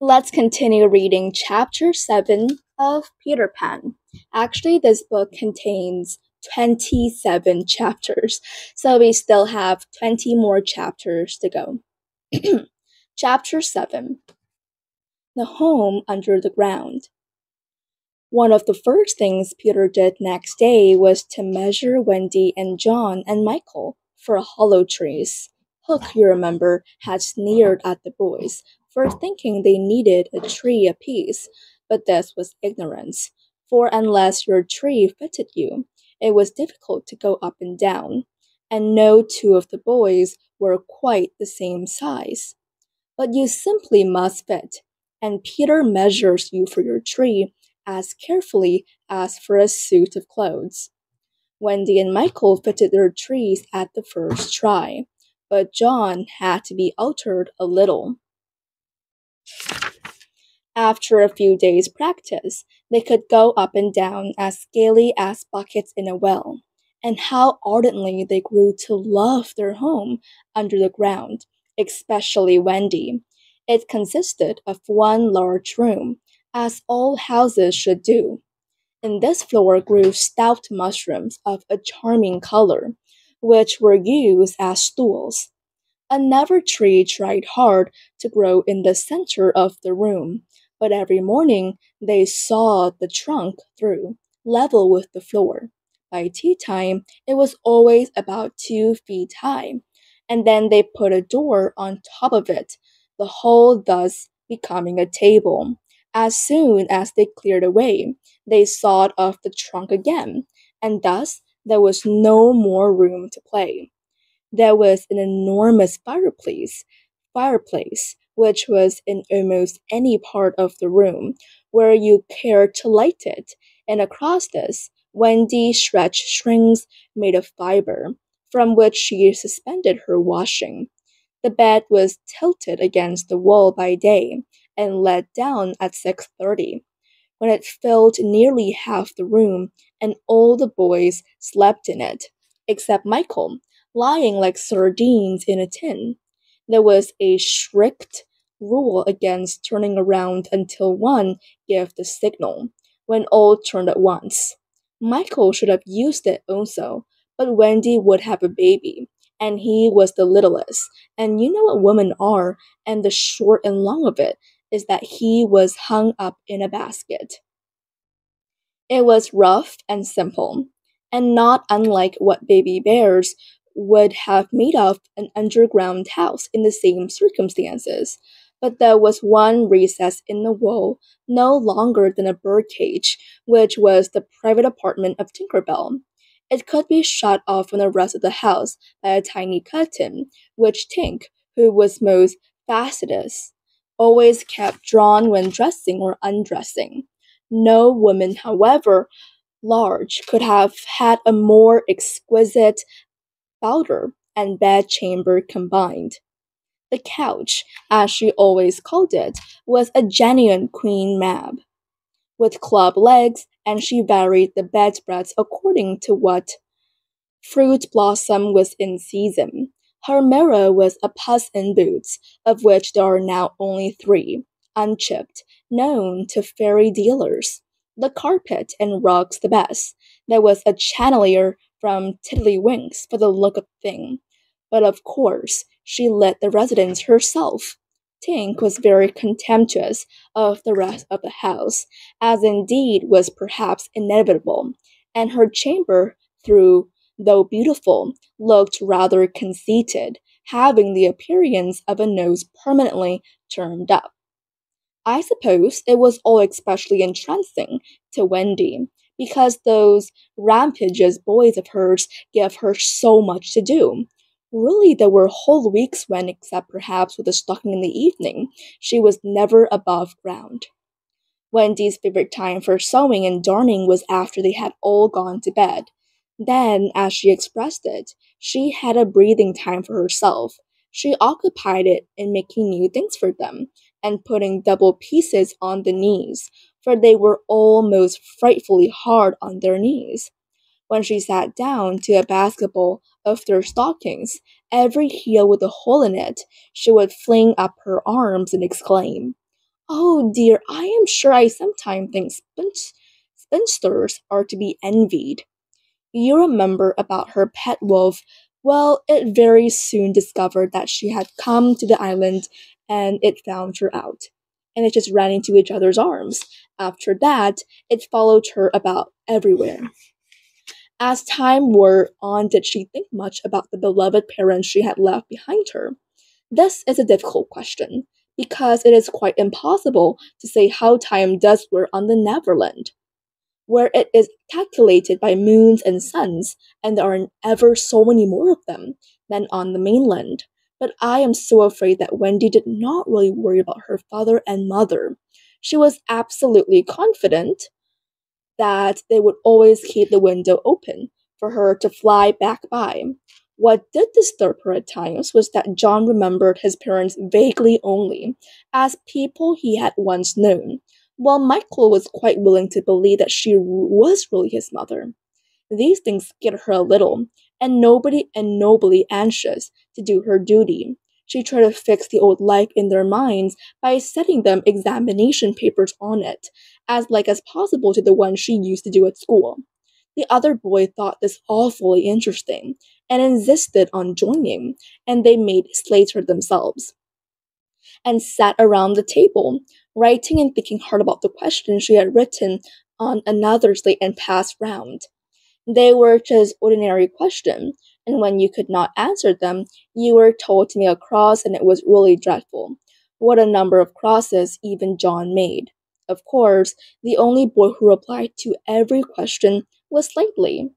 Let's continue reading chapter 7 of Peter Pan. Actually, this book contains 27 chapters, so we still have 20 more chapters to go. Chapter 7. The Home Under the Ground. One of the first things Peter did next day was to measure Wendy and John and Michael for hollow trees. Hook, you remember, had sneered at the boys for thinking they needed a tree apiece, but this was ignorance, for unless your tree fitted you, it was difficult to go up and down, and no two of the boys were quite the same size. But you simply must fit, and Peter measures you for your tree as carefully as for a suit of clothes. Wendy and Michael fitted their trees at the first try, but John had to be altered a little. After a few days' practice, they could go up and down as gaily as buckets in a well. And how ardently they grew to love their home under the ground, especially Wendy. It consisted of one large room, as all houses should do. In this floor grew stout mushrooms of a charming color, which were used as stools. Another tree tried hard to grow in the center of the room, but every morning they sawed the trunk through, level with the floor. By tea time, it was always about 2 feet high, and then they put a door on top of it, the whole thus becoming a table. As soon as they cleared away, they sawed off the trunk again, and thus there was no more room to play. There was an enormous fireplace, which was in almost any part of the room where you cared to light it, and across this, Wendy stretched strings made of fiber, from which she suspended her washing. The bed was tilted against the wall by day, and let down at 6:30, when it filled nearly half the room, and all the boys slept in it, except Michael, lying like sardines in a tin. There was a strict rule against turning around until one gave the signal, when all turned at once. Michael should have used it also, but Wendy would have a baby, and he was the littlest, and you know what women are, and the short and long of it is that he was hung up in a basket. It was rough and simple, and not unlike what baby bears would have made of an underground house in the same circumstances. But there was one recess in the wall no longer than a birdcage, which was the private apartment of Tinker Bell. It could be shut off from the rest of the house by a tiny curtain, which Tink, who was most fastidious, always kept drawn when dressing or undressing. No woman, however large, could have had a more exquisite boudoir and bedchamber combined. The couch, as she always called it, was a genuine Queen Mab, with club legs, and she varied the bedspreads according to what fruit blossom was in season. Her mirror was a Puss in Boots, of which there are now only 3, unchipped, known to fairy dealers. The carpet and rugs the best. There was a chandelier from Tiddlywinks for the look of the thing. But of course, she lit the residence herself. Tink was very contemptuous of the rest of the house, as indeed was perhaps inevitable, and her chamber, though beautiful, looked rather conceited, having the appearance of a nose permanently turned up. I suppose it was all especially entrancing to Wendy, because those rampageous boys of hers gave her so much to do. Really, there were whole weeks when, except perhaps with a stocking in the evening, she was never above ground. Wendy's favorite time for sewing and darning was after they had all gone to bed. Then, as she expressed it, she had a breathing time for herself. She occupied it in making new things for them, and putting double pieces on the knees, for they were all most frightfully hard on their knees. When she sat down to a basketball of their stockings, every heel with a hole in it, she would fling up her arms and exclaim, Oh dear, I am sure I sometimes think spinsters are to be envied. You remember about her pet wolf? Well, it very soon discovered that she had come to the island and it found her out. And it just ran into each other's arms. After that, it followed her about everywhere. As time wore on, did she think much about the beloved parents she had left behind her? This is a difficult question, because it is quite impossible to say how time does wear on the Neverland, where it is calculated by moons and suns, and there are ever so many more of them than on the mainland. But I am so afraid that Wendy did not really worry about her father and mother. She was absolutely confident that they would always keep the window open for her to fly back by. What did disturb her at times was that John remembered his parents vaguely only, as people he had once known, while Michael was quite willing to believe that she was really his mother. These things scared her a little, and nobly anxious to do her duty. She tried to fix the old life in their minds by setting them examination papers on it, as like as possible to the one she used to do at school. The other boy thought this awfully interesting, and insisted on joining, and they made slates for themselves, and sat around the table, writing and thinking hard about the questions she had written on another slate and passed round. They were just ordinary questions, and when you could not answer them, you were told to make a cross, and it was really dreadful. What a number of crosses even John made. Of course, the only boy who replied to every question was Slightly,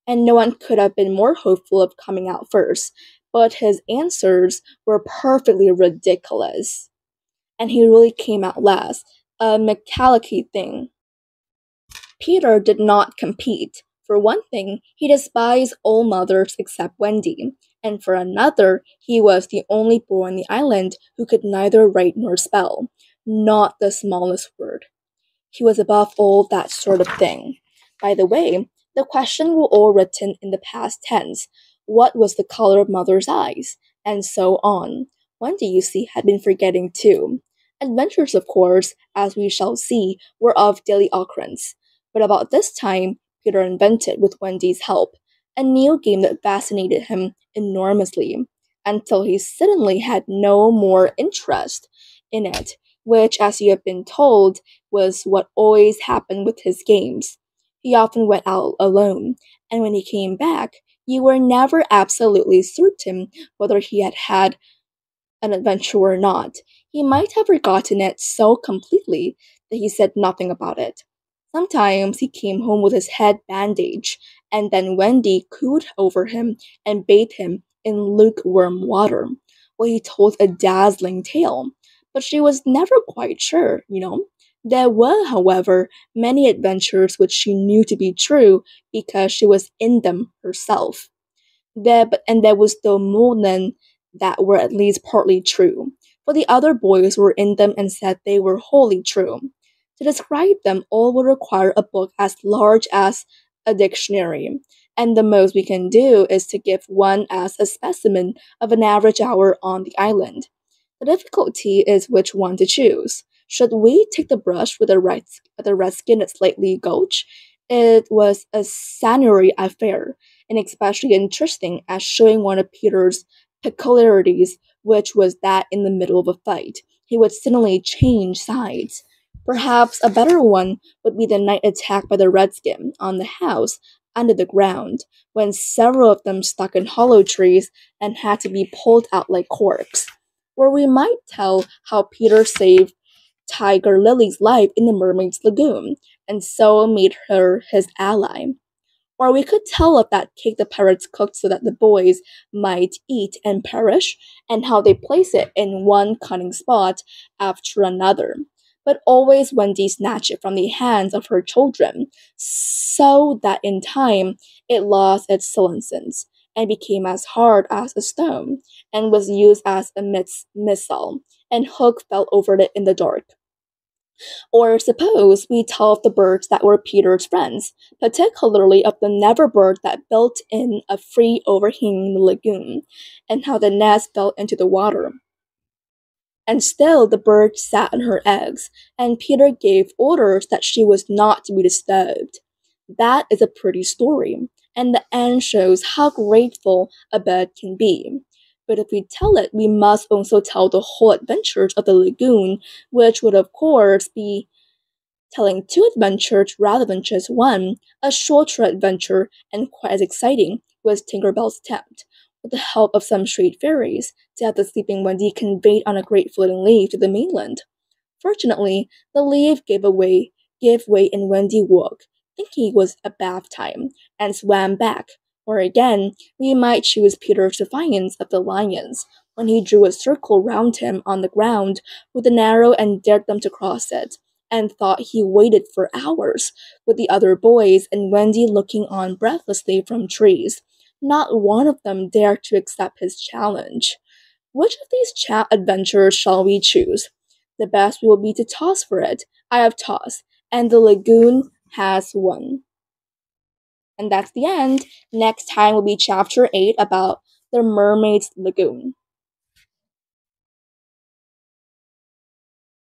and no one could have been more hopeful of coming out first, but his answers were perfectly ridiculous. And he really came out last, a McCallachy thing. Peter did not compete. For one thing, he despised all mothers except Wendy, and for another, he was the only boy on the island who could neither write nor spell, not the smallest word. He was above all that sort of thing. By the way, the questions were all written in the past tense. What was the color of mother's eyes? And so on. Wendy, you see, had been forgetting too. Adventures, of course, as we shall see, were of daily occurrence. But about this time, Peter invented, with Wendy's help, a new game that fascinated him enormously, until he suddenly had no more interest in it, which, as you have been told, was what always happened with his games. He often went out alone, and when he came back, you were never absolutely certain whether he had had an adventure or not. He might have forgotten it so completely that he said nothing about it. Sometimes he came home with his head bandaged, and then Wendy cooed over him and bathed him in lukewarm water, while he told a dazzling tale. But she was never quite sure. There were, however, many adventures which she knew to be true because she was in them herself. There was still more than that were at least partly true, for the other boys were in them and said they were wholly true. To describe them all would require a book as large as a dictionary, and the most we can do is to give one as a specimen of an average hour on the island. The difficulty is which one to choose. Should we take the brush with the redskin at Slightly Gulch? It was a sanitary affair, and especially interesting as showing one of Peter's peculiarities, which was that in the middle of a fight, he would suddenly change sides. Perhaps a better one would be the night attack by the redskin on the house under the ground, when several of them stuck in hollow trees and had to be pulled out like corks. Or we might tell how Peter saved Tiger Lily's life in the Mermaid's Lagoon, and so made her his ally. Or we could tell of that cake the pirates cooked so that the boys might eat and perish, and how they place it in one cunning spot after another. But always Wendy snatched it from the hands of her children, so that in time it lost its silience, and became as hard as a stone, and was used as a missile, and Hook fell over it in the dark. Or suppose we tell of the birds that were Peter's friends, particularly of the never bird that built in a free overhanging lagoon, and how the nest fell into the water. And still the bird sat on her eggs, and Peter gave orders that she was not to be disturbed. That is a pretty story, and the end shows how grateful a bird can be. But if we tell it, we must also tell the whole adventures of the lagoon, which would of course be telling two adventures rather than just one. A shorter adventure, and quite as exciting, was Tinker Bell's attempt, with the help of some street fairies, to have the sleeping Wendy conveyed on a great floating leaf to the mainland. Fortunately, the leaf gave way and Wendy woke, thinking it was a bath time, and swam back. Or again, we might choose Peter's defiance of the lions, when he drew a circle round him on the ground with an arrow and dared them to cross it, and thought he waited for hours, with the other boys and Wendy looking on breathlessly from trees. Not one of them dared to accept his challenge. Which of these chat adventures shall we choose? The best will be to toss for it. I have tossed, and the lagoon has won. And that's the end. Next time will be chapter 8 about the mermaid's lagoon.